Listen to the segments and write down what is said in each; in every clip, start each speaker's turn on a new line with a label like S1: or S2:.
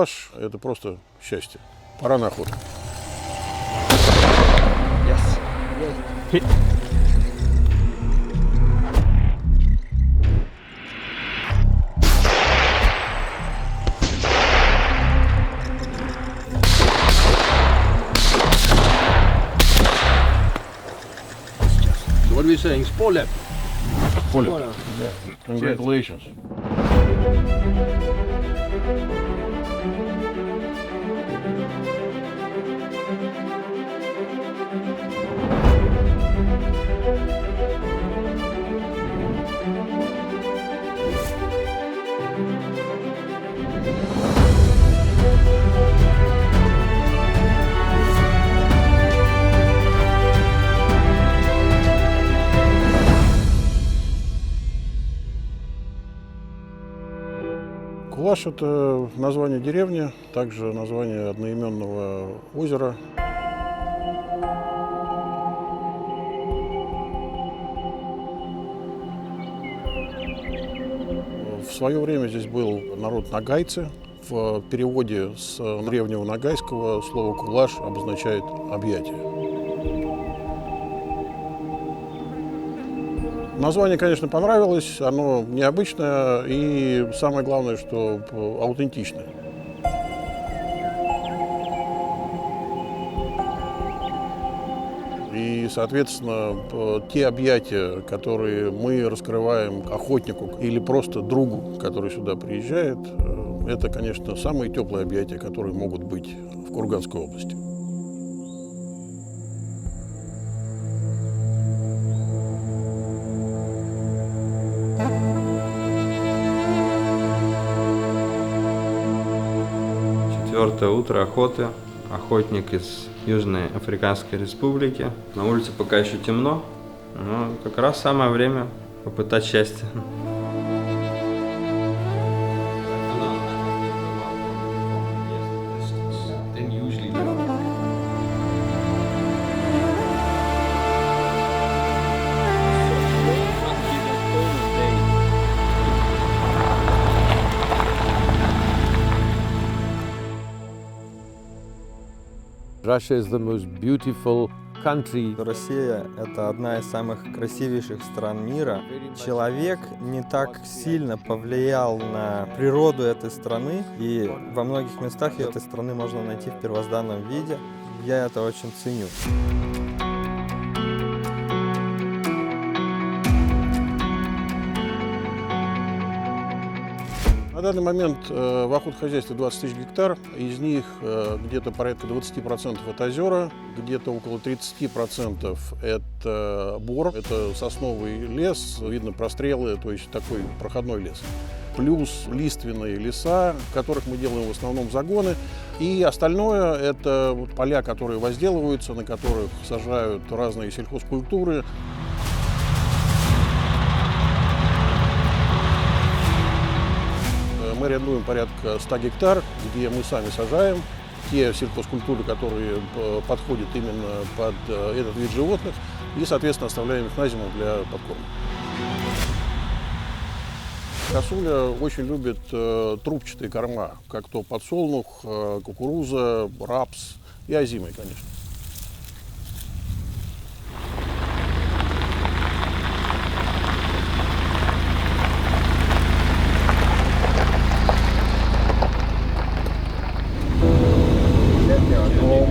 S1: Кулаш – это просто счастье. Пора на охоту.
S2: Hit.
S3: What are we saying? Spolep.
S1: Поля. Congratulations. Кулаш – это название деревни, также название одноименного озера. В свое время здесь был народ нагайцы. В переводе с древнего нагайского слово «кулаш» обозначает «объятие». Название, конечно, понравилось, оно необычное и, самое главное, что аутентичное. И, соответственно, те объятия, которые мы раскрываем охотнику или просто другу, который сюда приезжает, это, конечно, самые теплые объятия, которые могут быть в Курганской области.
S4: Четвертое утро охоты. Охотник из Южной Африканской Республики. На улице пока еще темно, но как раз самое время попытать счастье.
S3: Russia is the most beautiful country.
S5: Россия – это одна из самых красивейших стран мира. Человек не так сильно повлиял на природу этой страны, и во многих местах этой страны можно найти в первозданном виде. Я это очень ценю.
S1: На данный момент в охотхозяйстве 20 тысяч гектар, из них где-то порядка 20% это озера, где-то около 30% это бор, это сосновый лес, видно прострелы, то есть такой проходной лес. Плюс лиственные леса, в которых мы делаем в основном загоны. И остальное это поля, которые возделываются, на которых сажают разные сельхозкультуры. Мы арендуем порядка 100 гектар, где мы сами сажаем те сельхозкультуры, которые подходят именно под этот вид животных, и, соответственно, оставляем их на зиму для подкорма. Косуля очень любит трубчатые корма, как то подсолнух, кукуруза, рапс и озимый, конечно.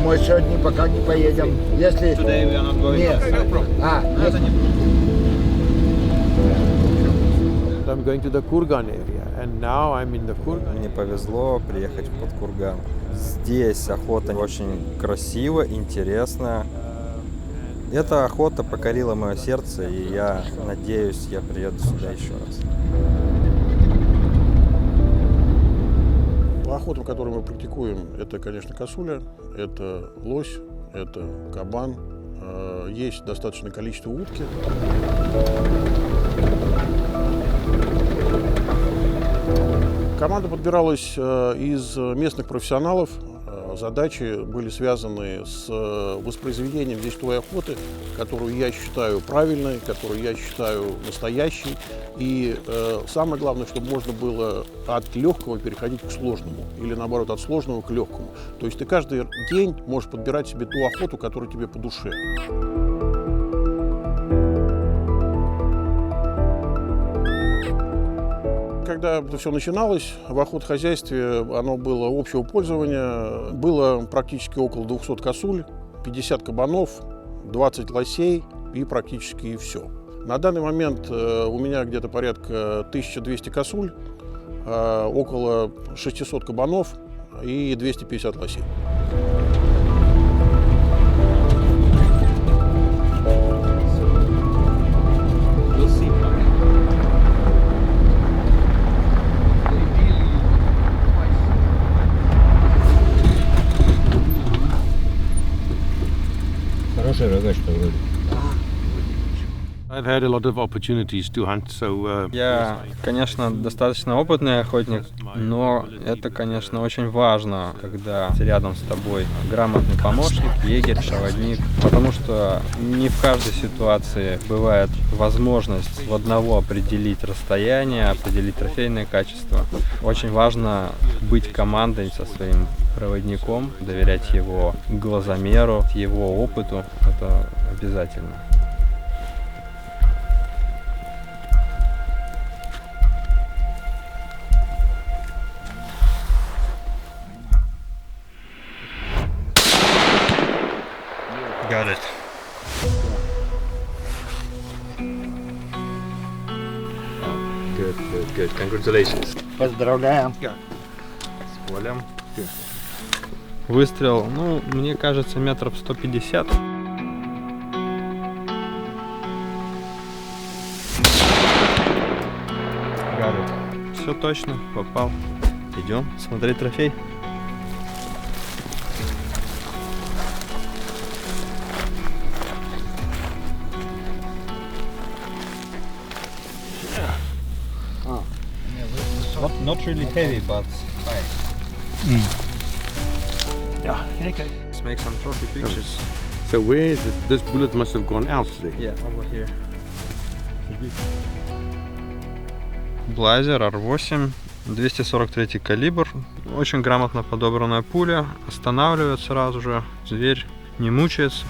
S6: Мы сегодня пока не поедем. Если... Нет.
S3: I'm going to the Kurgan area, and now I'm in the Kurgan.
S5: Мне повезло приехать в Подкурган. Здесь охота очень красиво, интересно. Эта охота покорила мое сердце, и я надеюсь, я приеду сюда еще раз.
S1: По охотам, которые мы практикуем, это, конечно, косуля, это лось, это кабан. Есть достаточное количество утки. Команда подбиралась из местных профессионалов. задачи были связаны с воспроизведением здесь той охоты, которую я считаю правильной, которую я считаю настоящей. И самое главное, чтобы можно было от легкого переходить к сложному. Или наоборот, от сложного к легкому. То есть ты каждый день можешь подбирать себе ту охоту, которая тебе по душе. Когда это все начиналось, в охотхозяйстве оно было общего пользования. Было практически около 200 косуль, 50 кабанов, 20 лосей и практически все. На данный момент у меня где-то порядка 1200 косуль, около 600 кабанов и 250 лосей.
S2: Хорошая рогачка вроде.
S3: I've had a lot of opportunities to hunt, so
S5: Я, конечно, достаточно опытный охотник, но это, конечно, очень важно, когда рядом с тобой грамотный помощник, егерь, проводник, потому что не в каждой ситуации бывает возможность в одного определить расстояние, определить трофейное качество. Очень важно быть командой со своим проводником, доверять его глазомеру, его опыту, это обязательно.
S4: Got it. Good, good, good. Congratulations.
S6: Поздравляем.
S4: С полем. Выстрел, ну, мне кажется, метров 150. Got it. Все точно, попал. Идем смотреть трофей.
S5: Not really heavy, but high.
S2: Ja, kijk.
S4: Let's make some trophy pictures.
S3: so where is it? This bullet must have gone out there.
S5: Yeah, over here.
S4: Блайзер R8, 243 калибр. Очень грамотно подобранная пуля. Останавливает сразу же. Зверь не мучается.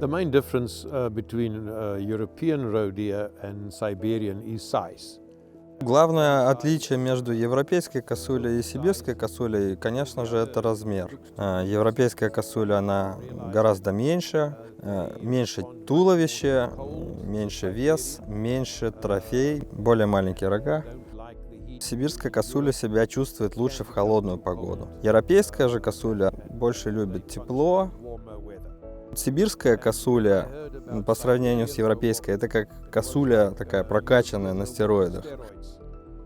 S3: The main difference between European roe deer and Siberian is size.
S5: Главное отличие между европейской косулей и сибирской косулей, конечно же, это размер. Европейская косуля, она гораздо меньше, меньше туловище, меньше вес, меньше трофей, более маленькие рога. Сибирская косуля себя чувствует лучше в холодную погоду. Европейская же косуля больше любит тепло. Сибирская косуля по сравнению с европейской, это как косуля такая прокачанная на стероидах.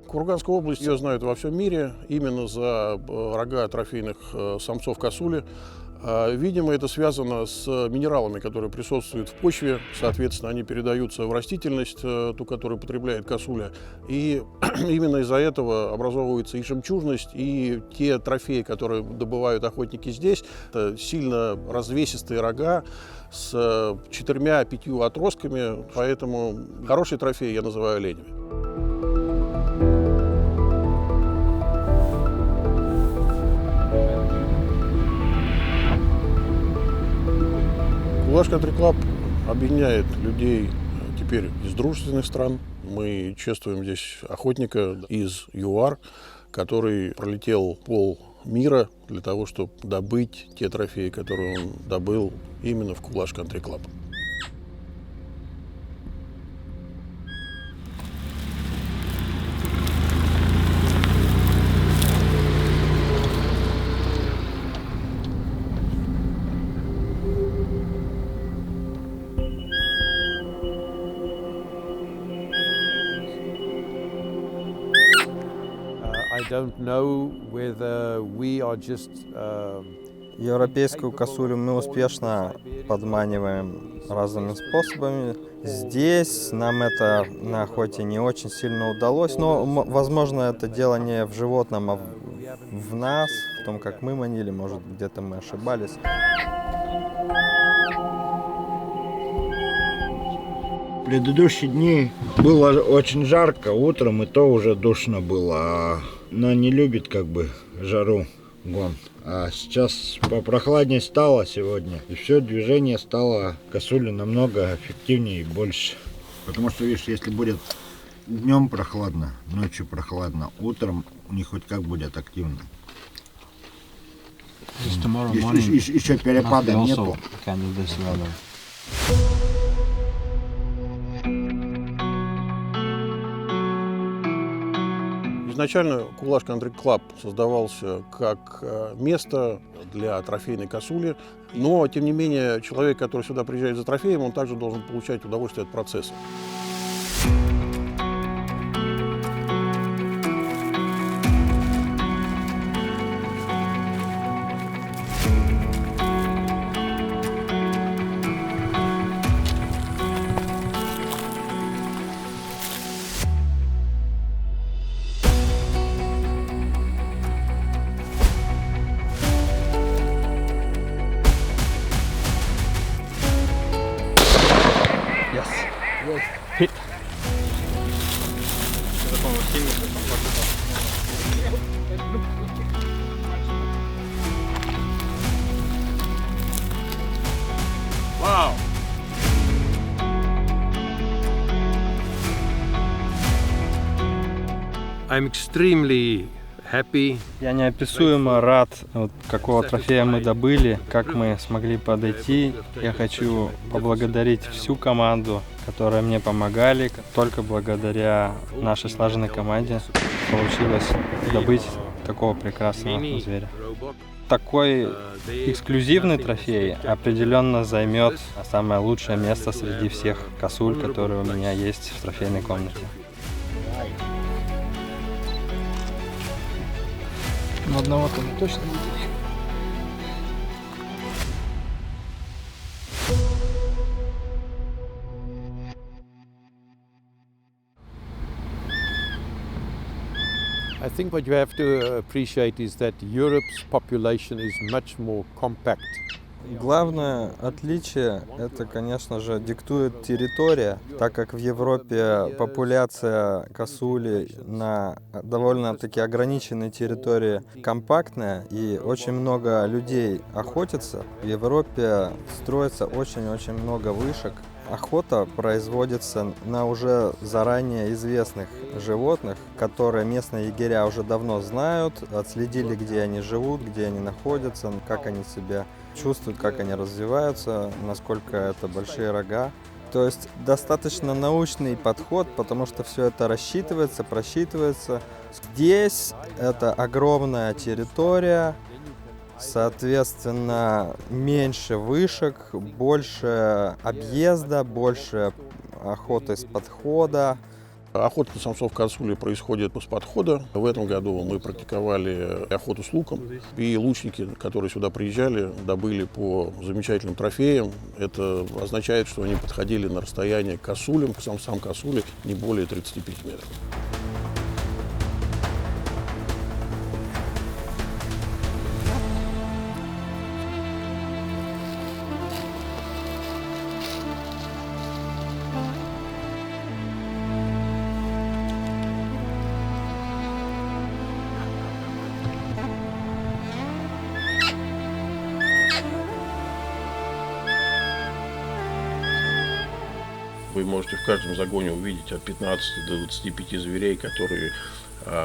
S1: Курганская область, ее знают во всем мире именно за рога трофейных самцов косули. Видимо, это связано с минералами, которые присутствуют в почве. Соответственно, они передаются в растительность, ту, которую потребляет косуля. И именно из-за этого образовывается и жемчужность, и те трофеи, которые добывают охотники здесь. Это сильно развесистые рога с 4-5 отростками. Поэтому хороший трофей я называю оленями. Кулаш Country Club объединяет людей теперь из дружественных стран. Мы чествуем здесь охотника из ЮАР, который пролетел полмира для того, чтобы добыть те трофеи, которые он добыл именно в Кулаш Country Club.
S3: I don't know whether we are just
S5: Европейскую косулю мы успешно подманиваем разными способами. Здесь нам это на охоте не очень сильно удалось, но, возможно, это дело не в животном, а в нас, в том, как мы манили, может, где-то мы ошибались.
S6: В предыдущие дни было очень жарко, утром и то уже душно было. Но не любит как бы жару гон. А сейчас попрохладнее стало сегодня. И все, движение стало косули намного эффективнее и больше. Потому что, видишь, если будет днем прохладно, ночью прохладно, утром у них хоть как будет активно. Еще перепада нету.
S1: Изначально Кулаш Country Club создавался как место для трофейной косули, но, тем не менее, человек, который сюда приезжает за трофеем, он также должен получать удовольствие от процесса.
S2: Hit.
S1: Wow!
S3: I'm extremely happy.
S5: Я неописуемо рад, вот, какого трофея мы добыли, как мы смогли подойти. Я хочу поблагодарить всю команду, которые мне помогали. Только благодаря нашей слаженной команде получилось добыть такого прекрасного зверя. Такой эксклюзивный трофей определенно займет самое лучшее место среди всех косуль, которые у меня есть в трофейной комнате.
S2: Но одного-то мы точно видели.
S3: I think what you have to appreciate is that Europe's population is much more compact.
S5: Главное отличие – это, конечно же, диктует территория, так как в Европе популяция косулей на довольно-таки ограниченной территории компактная, и очень много людей охотятся. В Европе строится очень-очень много вышек. Охота производится на уже заранее известных животных, которые местные егеря уже давно знают, отследили, где они живут, где они находятся, как они себя чувствуют, как они развиваются, насколько это большие рога. То есть достаточно научный подход, потому что все это рассчитывается, просчитывается. Здесь это огромная территория, соответственно, меньше вышек, больше объезда, больше охоты с подхода.
S1: Охота на самцов косули происходит с подхода. В этом году мы практиковали охоту с луком. И лучники, которые сюда приезжали, добыли по замечательным трофеям. Это означает, что они подходили на расстояние к косулям, к самцам косули, не более 35 метров. Вы можете в каждом загоне увидеть от 15 до 25 зверей, которые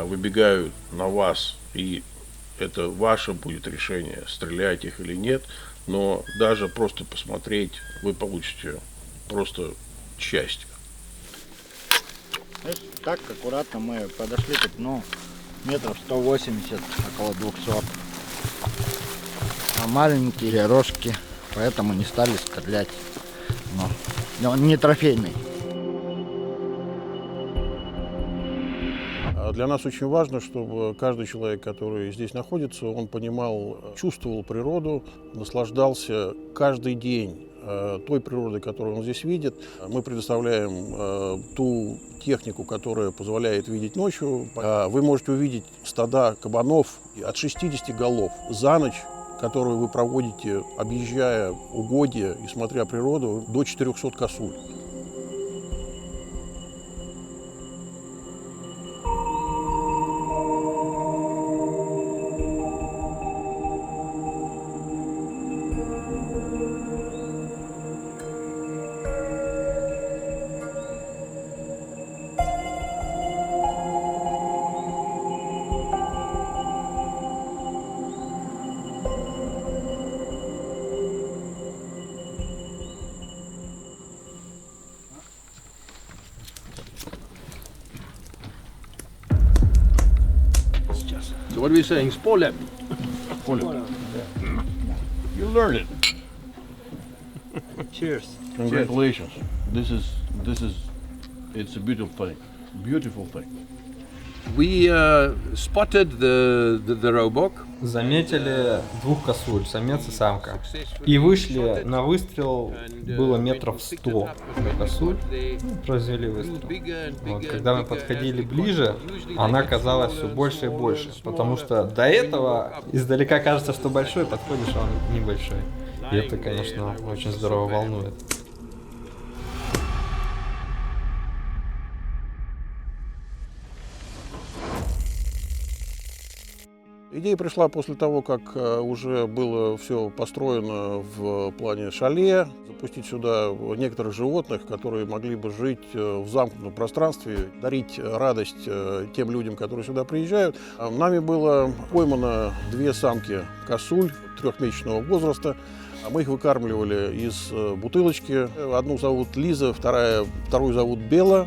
S1: выбегают на вас, и это ваше будет решение, стрелять их или нет, но даже просто посмотреть вы получите просто счастье.
S6: Так аккуратно мы подошли, тут, метров 180, около 200. А маленькие рожки, поэтому не стали стрелять. Но он не трофейный.
S1: Для нас очень важно, чтобы каждый человек, который здесь находится, он понимал, чувствовал природу, наслаждался каждый день той природой, которую он здесь видит. Мы предоставляем ту технику, которая позволяет видеть ночью. Вы можете увидеть стада кабанов от 60 голов за ночь, которую вы проводите, объезжая угодья и смотря природу, до 400 косуль.
S3: So what are we saying? Spolem. You learn it.
S5: Cheers.
S1: Congratulations. It's a beautiful thing. Beautiful thing.
S3: We spotted the roebuck.
S5: Заметили двух косуль, самец и самка. И вышли на выстрел, было метров 100 косуль, произвели выстрел. Вот, когда мы подходили ближе, она казалась все больше и больше, потому что до этого издалека кажется, что большой, подходишь, а он небольшой. И это, конечно, очень здорово волнует.
S1: Идея пришла после того, как уже было все построено в плане шале, запустить сюда некоторых животных, которые могли бы жить в замкнутом пространстве, дарить радость тем людям, которые сюда приезжают. Нами было поймано 2 самки косуль 3-месячного возраста. Мы их выкармливали из бутылочки. Одну зовут Лиза, вторую зовут Бела.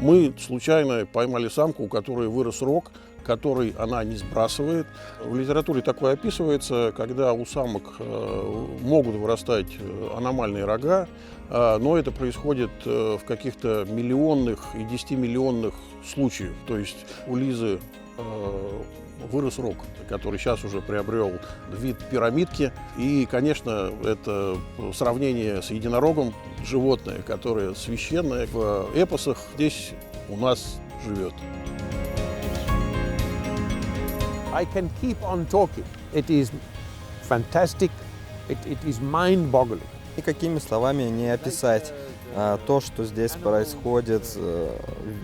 S1: Мы случайно поймали самку, у которой вырос рог, который она не сбрасывает. В литературе такое описывается, когда у самок могут вырастать аномальные рога, но это происходит в каких-то миллионных и 10-миллионных случаях. То есть у Лизы вырос рог, который сейчас уже приобрел вид пирамидки. И, конечно, это сравнение с единорогом, животное, которое священное в эпосах, здесь у нас живет.
S3: I can keep on talking. It is fantastic. It is mind-boggling.
S5: Никакими словами не описать то, что здесь происходит,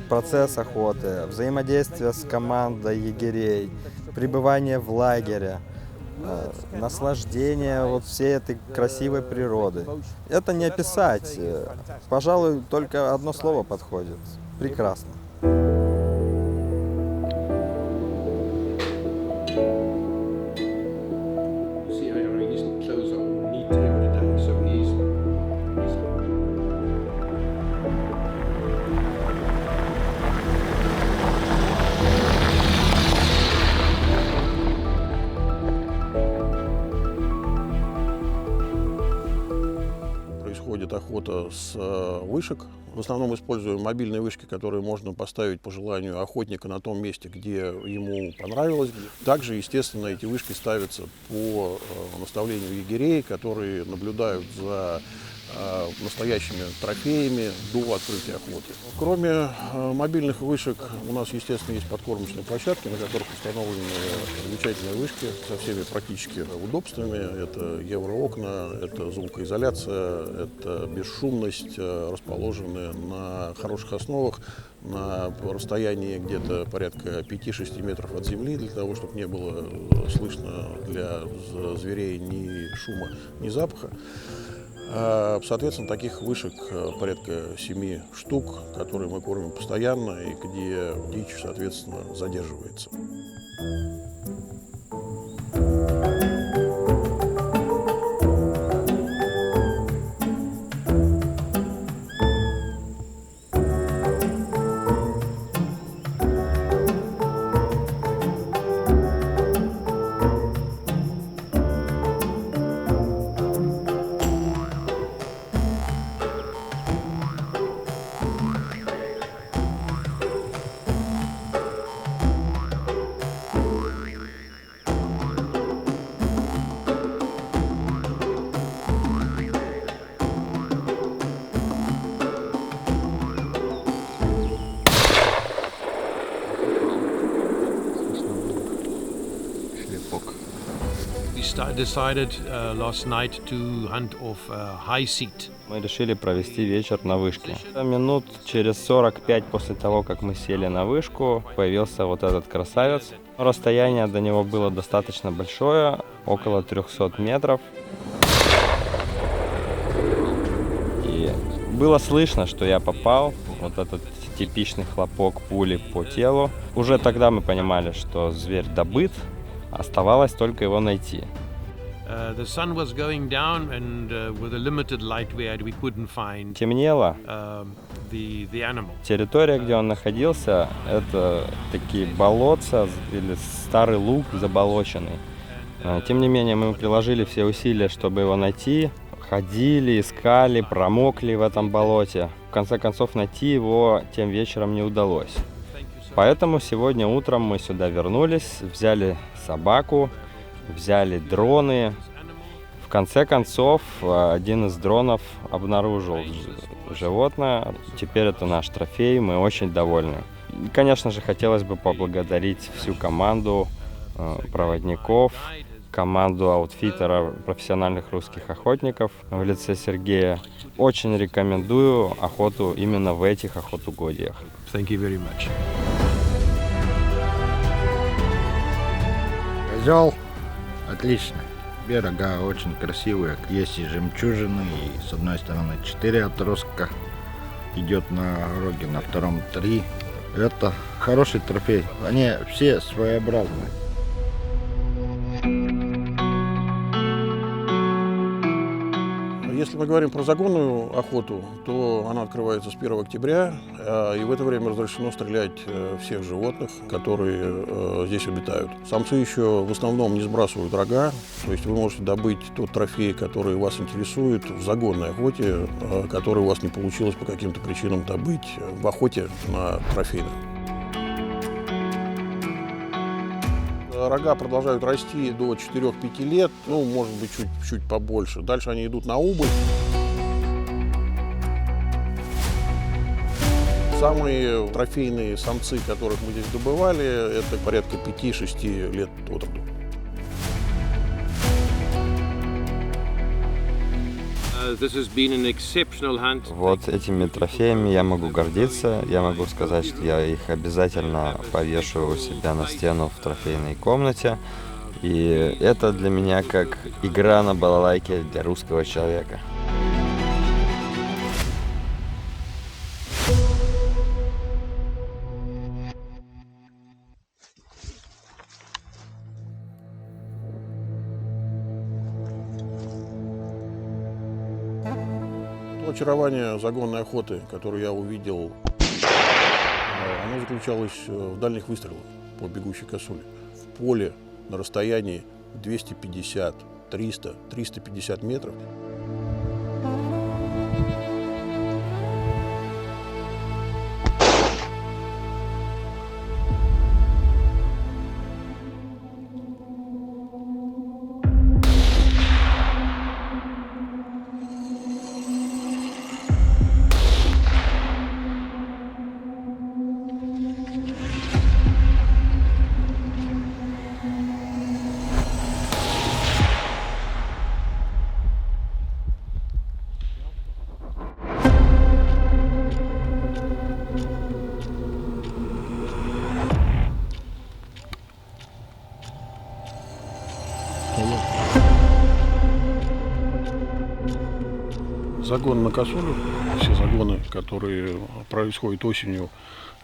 S5: процесс охоты, взаимодействие с командой егерей, пребывание в лагере, наслаждение вот всей этой красивой природы. Это не описать. Пожалуй, только одно слово подходит. Прекрасно.
S1: Происходит охота с вышек. В основном используем мобильные вышки, которые можно поставить по желанию охотника на том месте, где ему понравилось. Также, естественно, эти вышки ставятся по наставлению егерей, которые наблюдают за настоящими трофеями до открытия охоты. Кроме мобильных вышек, у нас, естественно, есть подкормочные площадки, на которых установлены замечательные вышки со всеми практически удобствами. Это евроокна, это звукоизоляция, это бесшумность, расположенные на хороших основах, на расстоянии где-то порядка 5-6 метров от земли, для того, чтобы не было слышно для зверей ни шума, ни запаха. Соответственно, таких вышек порядка 7 штук, которые мы кормим постоянно и где дичь, соответственно, задерживается.
S3: decided last night to hunt off high seat.
S5: Мы решили провести вечер на вышке. Минут через 45 после того, как мы сели на вышку, появился вот этот красавец. Расстояние до него было достаточно большое, около 300 метров. И было слышно, что я попал. Вот этот типичный хлопок пули по телу. Уже тогда мы понимали, что зверь добыт, оставалось только его найти.
S3: The sun was going down, and with the limited light we had, we couldn't find
S5: Темнело.
S3: the animal.
S5: Территория, где он находился, это такие болотца или старый луг заболоченный. Тем не менее, мы приложили все усилия, чтобы его найти. Ходили, искали, промокли в этом болоте. В конце концов, найти его тем вечером не удалось. Поэтому сегодня утром мы сюда вернулись, взяли собаку, взяли дроны. В конце концов, один из дронов обнаружил животное. Теперь это наш трофей, мы очень довольны. Конечно же, хотелось бы поблагодарить всю команду проводников, команду аутфиттера профессиональных русских охотников в лице Сергея. Очень рекомендую охоту именно в этих охотугодиях.
S3: Thank you very much.
S6: Козел отлично. Берега очень красивые. Есть и жемчужины, и с одной стороны 4 отростка идет на роге, на втором 3. Это хороший трофей. Они все своеобразные.
S1: Если мы говорим про загонную охоту, то она открывается с 1 октября, и в это время разрешено стрелять всех животных, которые здесь обитают. Самцы еще в основном не сбрасывают рога, то есть вы можете добыть тот трофей, который вас интересует в загонной охоте, который у вас не получилось по каким-то причинам добыть в охоте на трофейных. Рога продолжают расти до 4-5 лет, ну, может быть, чуть побольше. Дальше они идут на убыль. Самые трофейные самцы, которых мы здесь добывали, это порядка 5-6 лет от роду.
S3: This has been an exceptional hunt.
S5: Вот этими трофеями я могу гордиться. Я могу сказать, что я их обязательно повешу у себя на стену в трофейной комнате. И это для меня как игра на балалайке для русского человека.
S1: Очарование загонной охоты, которую я увидел, оно заключалось в дальних выстрелах по бегущей косуле. В поле на расстоянии 250, 300, 350 метров. Загон на косулю, все загоны, которые происходят осенью,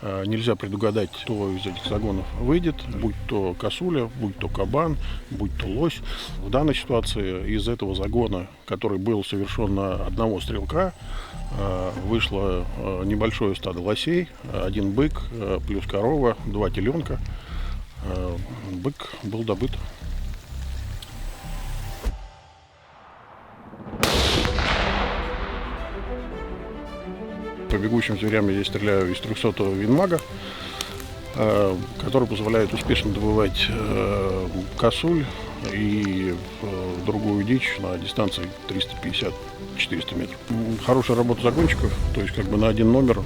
S1: нельзя предугадать, кто из этих загонов выйдет, будь то косуля, будь то кабан, будь то лось. В данной ситуации из этого загона, который был совершен на одного стрелка, вышло небольшое стадо лосей, один бык плюс корова, 2 теленка. Бык был добыт. По бегущим зверям я стреляю из 300-го винмага, который позволяет успешно добывать косуль и другую дичь на дистанции 350-400 метров. Хорошая работа загонщиков, то есть как бы на один номер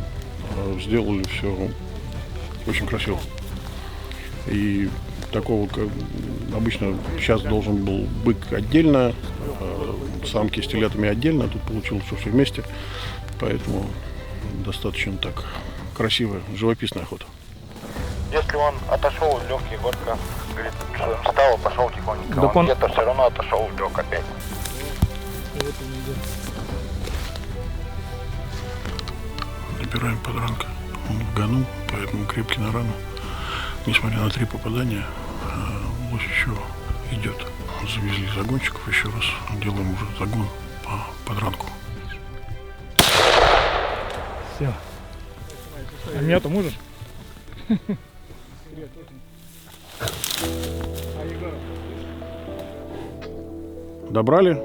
S1: сделали все очень красиво. И такого, как обычно сейчас должен был бык отдельно, самки с телятами отдельно, тут получилось все вместе, поэтому достаточно так красивая, живописная охота.
S7: Если он отошел в легкий, горка, говорит, что он встал и пошел тихонько,
S2: Так
S7: он
S2: он-
S7: где-то все равно отошел в лег опять.
S1: Набираем подранка. Он в гону, поэтому крепкий на рану. Несмотря на 3 попадания, лось еще идет. Завезли загонщиков еще раз. Делаем уже загон по подранку.
S2: Все. А меня-то можешь?
S1: Добрали.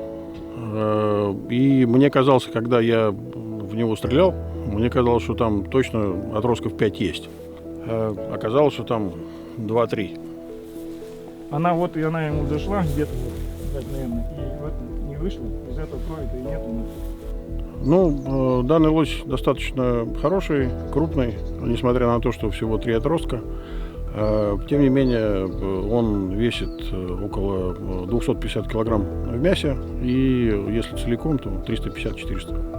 S1: И мне казалось, когда я в него стрелял, мне казалось, что там точно отростков 5 есть. Оказалось, что там 2-3.
S2: Она ему зашла где-то, вот, наверное, и вот не вышла. Из этого крови-то и нету.
S1: Ну, данный лось достаточно хороший, крупный, несмотря на то, что всего 3 отростка. Тем не менее, он весит около 250 килограмм в мясе, и если целиком, то 350-400.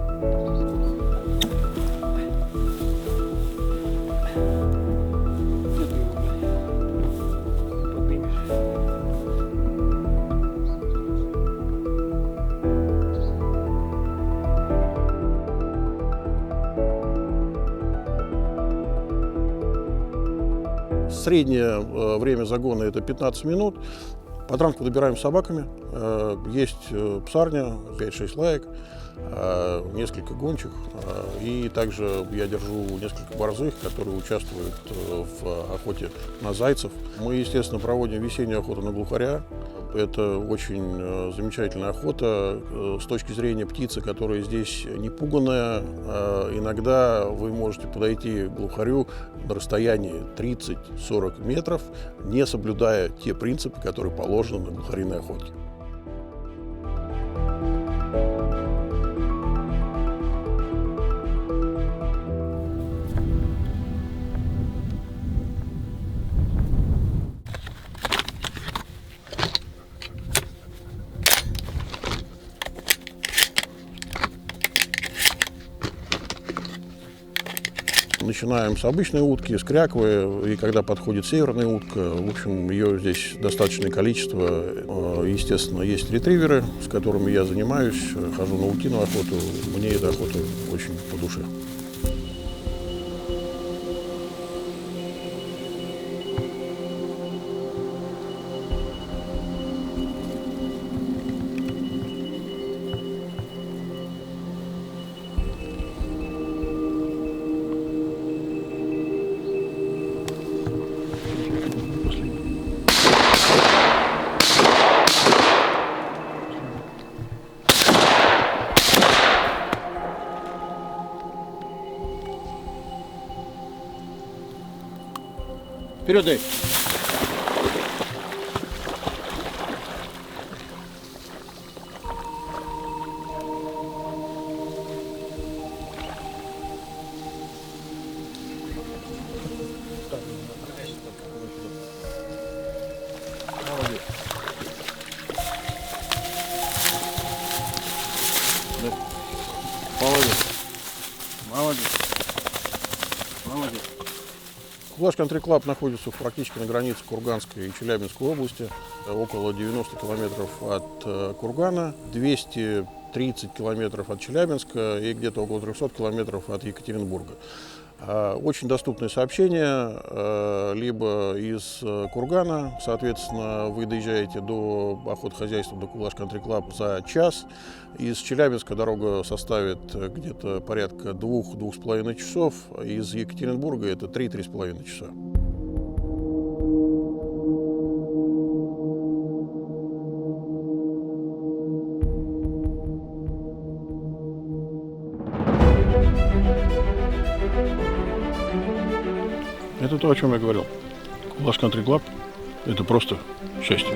S1: Среднее время загона это 15 минут. Подранку добираем с собаками. Есть псарня, 5-6 лаек, несколько гончих. И также я держу несколько борзых, которые участвуют в охоте на зайцев. Мы, естественно, проводим весеннюю охоту на глухаря. Это очень замечательная охота с точки зрения птицы, которая здесь не пуганая. Иногда вы можете подойти к глухарю на расстоянии 30-40 метров, не соблюдая те принципы, которые положены на глухариной охоте. Начинаем с обычной утки, с кряквы, и когда подходит северная утка, в общем, ее здесь достаточное количество. Естественно, есть ретриверы, с которыми я занимаюсь, хожу на утиную охоту, мне эта охота очень по душе. Вперед, дай! Молодец. Да. Молодец. Молодец. Молодец. Кулаш Country Club находится практически на границе Курганской и Челябинской области, около 90 километров от Кургана, 230 километров от Челябинска и где-то около 300 километров от Екатеринбурга. Очень доступное сообщение, либо из Кургана, соответственно, вы доезжаете до охотхозяйства, до Кулаш Country Club за час. Из Челябинска дорога составит где-то порядка 2-2,5 часов, из Екатеринбурга это 3-3,5 часа. Это то, о чем я говорил. Кулаш Country Club – это просто счастье.